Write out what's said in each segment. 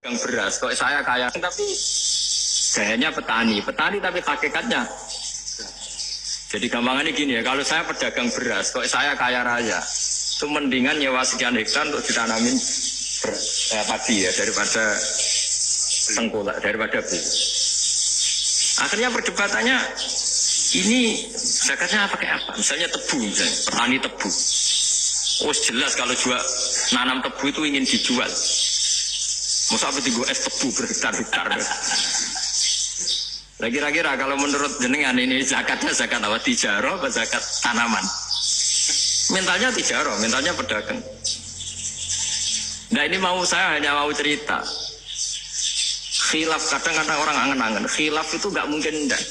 Yang beras, kok saya kaya, tapi gayanya petani tapi hakikatnya. Jadi gampangannya gini ya, kalau saya pedagang beras, kok saya kaya raya, itu mendingan nyewa sekian hektar untuk ditanamin padi ya, daripada tengkulak, daripada beli. Akhirnya perdebatannya, ini zakatnya pakai apa? Misalnya tebu, misalnya, petani tebu. Oh jelas kalau jual nanam tebu itu ingin dijual. Masa apa tinggal es tebu berhektar-hektar. Kira-kira kalau menurut jenengan ini zakatnya zakat apa? Tijaro atau zakat tanaman? Mentalnya tijaro, mentalnya pedagang. Nah ini saya hanya mau cerita. Khilaf, kadang-kadang orang angen-angen. Khilaf itu gak mungkin enggak.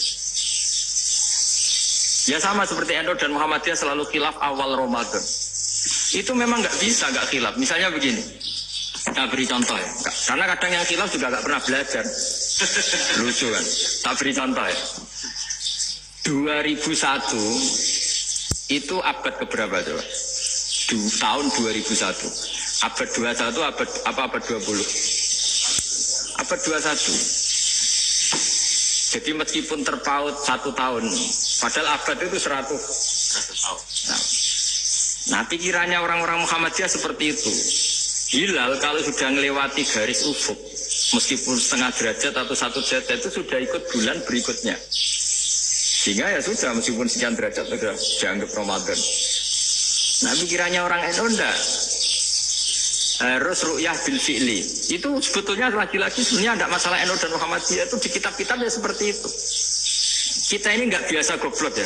Ya sama seperti NU dan Muhammadiyah selalu khilaf awal Ramadan. Itu memang gak bisa gak khilaf. Misalnya begini. Kita beri contoh ya. Karena kadang yang khilaf juga gak pernah belajar. Lucu kan. Tak beri contoh ya. 2001 itu abad keberapa coba? Tahun 2001. Abad 21 abad 20? Abad 21. Jadi meskipun terpaut 1 tahun, padahal abad itu 100 tahun. Nah pikirannya orang-orang Muhammadiyah seperti itu. Hilal kalau sudah melewati garis ufuk, meskipun setengah derajat atau 1 derajat itu sudah ikut bulan berikutnya. Sehingga ya sudah, meskipun sekian derajat sudah dianggap Ramadan. Nah pikirannya orang NU enggak. Harus ru'yah bil fi'li. Itu sebetulnya lagi-lagi sebenarnya enggak masalah NU dan Muhammadiyah, itu di kitab-kitab ya seperti itu. Kita ini enggak biasa goblok ya.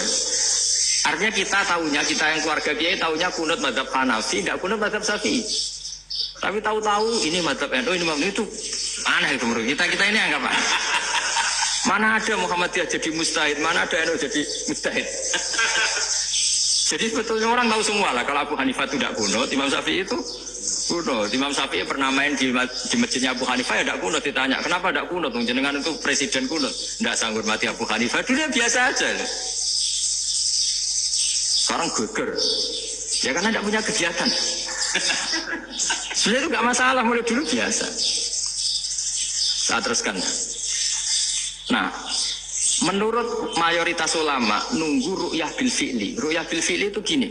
Artinya kita yang keluarga kiai tahunya kunut mazhab Hanafi, enggak kunut mazhab Syafi'i. Tapi tahu-tahu ini mazhab NU, ini mazhab itu aneh itu menurut kita ini anggap apa? Mana ada Muhammadiyah jadi mustahid, mana ada NU jadi mustahid. Jadi sebetulnya orang tahu semua lah kalau Abu Hanifah itu tidak kunut, Imam Syafi'i itu kunut. Imam Syafi'i pernah main di masjidnya Abu Hanifah ya tidak kunut, ditanya kenapa tidak kunut? Jenengan itu presiden kunut, tidak sanggup mati Abu Hanifah, dulu biasa aja. Sekarang geger, ya karena tidak punya kegiatan. Sebenarnya itu gak masalah, mulai dulu biasa. Saya teruskan. Nah, menurut mayoritas ulama nunggu ru'yah bil fi'li. Ru'yah bil fi'li itu gini.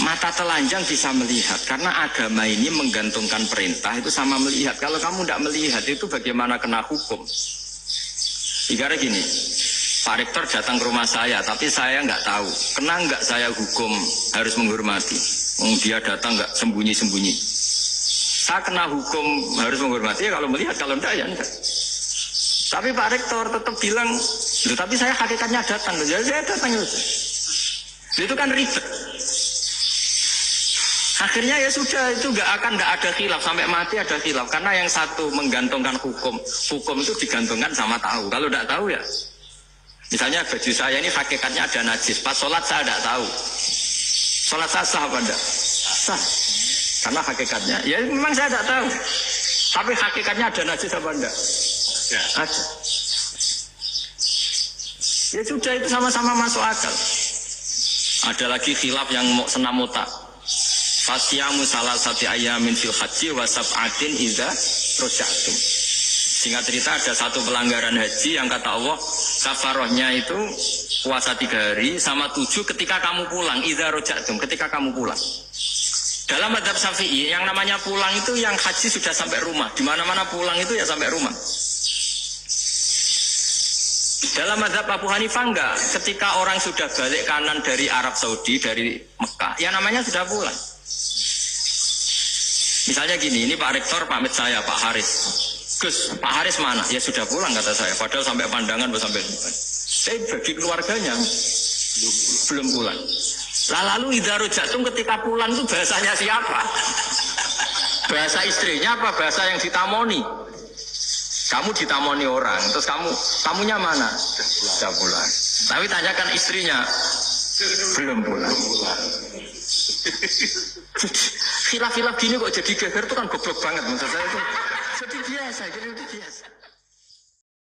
Mata telanjang bisa melihat karena agama ini menggantungkan perintah itu sama melihat. Kalau kamu tidak melihat itu bagaimana kena hukum? Ibaratnya gini. Pak Rektor datang ke rumah saya, tapi saya nggak tahu. Kena nggak saya hukum harus menghormati? Dia datang nggak sembunyi-sembunyi. Saya kena hukum harus menghormati ya kalau melihat, kalau enggak ya enggak. Tapi Pak Rektor tetap bilang, tapi saya hakikatnya datang. Jadi saya datang itu. Itu kan ribet. Akhirnya ya sudah, itu nggak ada khilaf sampai mati ada khilaf karena yang satu menggantungkan hukum itu digantungkan sama tahu. Kalau nggak tahu ya. Misalnya baju saya ini hakikatnya ada najis, pas sholat saya tidak tahu. Sholat saya sah apa enggak? Sah. Karena hakikatnya, ya memang saya tidak tahu. Tapi hakikatnya ada najis apa enggak? Ya. Ada. Ya sudah, itu sama-sama masuk akal. Ada lagi khilaf yang senam otak. Fasyamu salah satu ayamin fil haji wa sab'atin idza raja'tum. Singkat cerita ada satu pelanggaran haji yang kata Allah kafarohnya itu puasa 3 hari sama 7 ketika kamu pulang. Idza raja'tum, ketika kamu pulang. Dalam mazhab Syafi'i yang namanya pulang itu yang haji sudah sampai rumah. Di mana-mana pulang itu ya sampai rumah. Dalam mazhab Abu Hanifah enggak. Ketika orang sudah balik kanan dari Arab Saudi, dari Mekah, ya namanya sudah pulang. Misalnya gini, ini Pak Rektor pamit saya, Pak Haris. Gus, Pak Haris mana? Ya sudah pulang kata saya. Padahal sampai pandangan sampai depan. Tapi bagi keluarganya belum pulang. Lalu idza raja'tum ketika pulang itu bahasanya siapa? Bahasa istrinya apa bahasa yang ditamoni? Kamu ditamoni orang, terus kamunya mana? Sudah pulang. Tapi tanyakan istrinya, belum pulang. Khilaf-khilaf gini kok jadi geger itu kan goblok banget menurut saya itu. Jadi biasa.